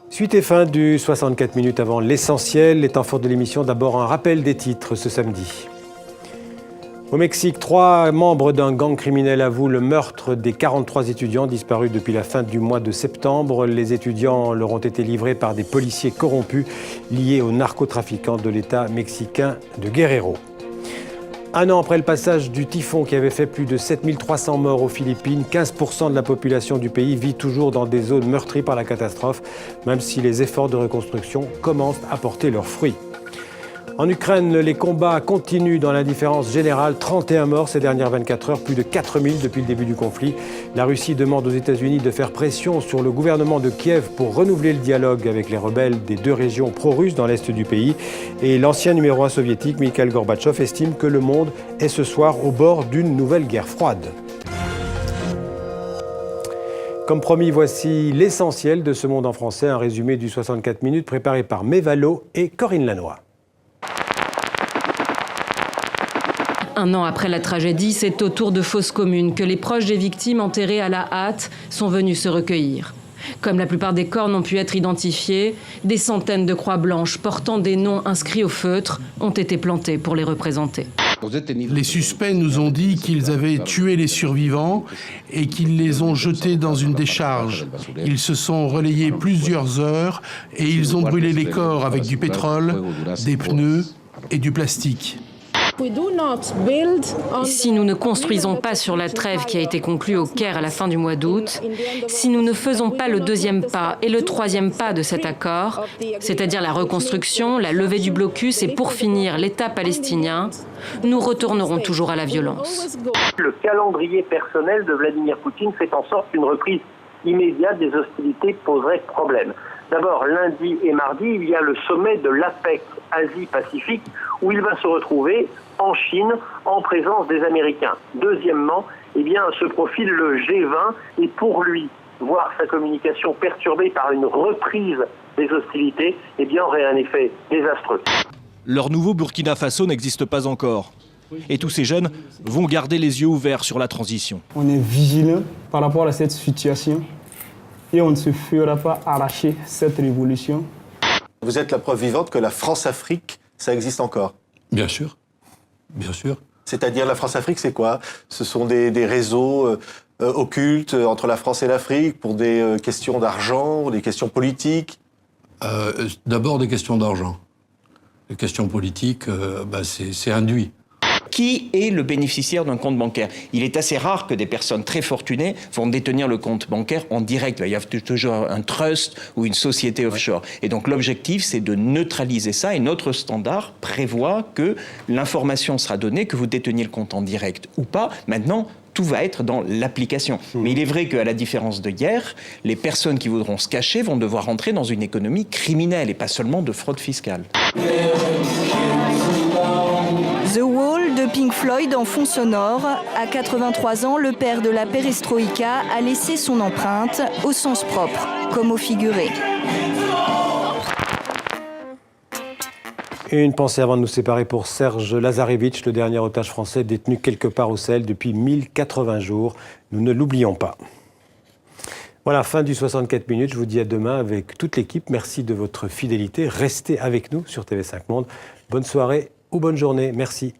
Suite et fin du 64 minutes avant l'essentiel. Les temps forts de l'émission, d'abord un rappel des titres ce samedi. Au Mexique, 3 membres d'un gang criminel avouent le meurtre des 43 étudiants disparus depuis la fin du mois de septembre. Les étudiants leur ont été livrés par des policiers corrompus liés aux narcotrafiquants de l'État mexicain de Guerrero. Un an après le passage du typhon qui avait fait plus de 7300 morts aux Philippines, 15% de la population du pays vit toujours dans des zones meurtries par la catastrophe, même si les efforts de reconstruction commencent à porter leurs fruits. En Ukraine, les combats continuent dans l'indifférence générale. 31 morts ces dernières 24 heures, plus de 4000 depuis le début du conflit. La Russie demande aux États-Unis de faire pression sur le gouvernement de Kiev pour renouveler le dialogue avec les rebelles des 2 régions pro-russes dans l'est du pays. Et l'ancien numéro 1 soviétique, Mikhail Gorbatchev, estime que le monde est ce soir au bord d'une nouvelle guerre froide. Comme promis, voici l'essentiel de ce monde en français, un résumé du 64 minutes préparé par Mévalo et Corinne Lannoy. Un an après la tragédie, c'est au tour de fosses communes que les proches des victimes enterrées à la hâte sont venus se recueillir. Comme la plupart des corps n'ont pu être identifiés, des centaines de croix blanches portant des noms inscrits au feutre ont été plantées pour les représenter. Les suspects nous ont dit qu'ils avaient tué les survivants et qu'ils les ont jetés dans une décharge. Ils se sont relayés plusieurs heures et ils ont brûlé les corps avec du pétrole, des pneus et du plastique. Si nous ne construisons pas sur la trêve qui a été conclue au Caire à la fin du mois d'août, si nous ne faisons pas le 2e pas et le 3e pas de cet accord, c'est-à-dire la reconstruction, la levée du blocus et pour finir l'État palestinien, nous retournerons toujours à la violence. Le calendrier personnel de Vladimir Poutine fait en sorte qu'une reprise immédiate des hostilités poserait problème. D'abord, lundi et mardi, il y a le sommet de l'APEC Asie-Pacifique où il va se retrouver en Chine en présence des Américains. Deuxièmement, se profile le G20 et pour lui, voir sa communication perturbée par une reprise des hostilités, aurait un effet désastreux. Leur nouveau Burkina Faso n'existe pas encore. Et tous ces jeunes vont garder les yeux ouverts sur la transition. On est vigilant par rapport à cette situation et on ne se fera pas arracher cette révolution. Vous êtes la preuve vivante que la France-Afrique, ça existe encore. Bien sûr, bien sûr. C'est-à-dire la France-Afrique, c'est quoi? Ce sont des réseaux occultes entre la France et l'Afrique pour des questions d'argent, des questions politiques? D'abord des questions d'argent. Les questions politiques, c'est induit. Qui est le bénéficiaire d'un compte bancaire? Il est assez rare que des personnes très fortunées vont détenir le compte bancaire en direct. Il y a toujours un trust ou une société offshore. Et donc l'objectif, c'est de neutraliser ça. Et notre standard prévoit que l'information sera donnée, que vous déteniez le compte en direct ou pas. Maintenant, tout va être dans l'application. Mais il est vrai qu'à la différence de hier, les personnes qui voudront se cacher vont devoir rentrer dans une économie criminelle et pas seulement de fraude fiscale. The Wall de Pink Floyd en fond sonore. À 83 ans, le père de la perestroïka a laissé son empreinte, au sens propre comme au figuré. Et une pensée avant de nous séparer pour Serge Lazarevitch, le dernier otage français détenu quelque part au Sahel depuis 1080 jours. Nous ne l'oublions pas. Voilà, fin du 64 minutes. Je vous dis à demain avec toute l'équipe. Merci de votre fidélité. Restez avec nous sur TV5 Monde. Bonne soirée ou bonne journée. Merci.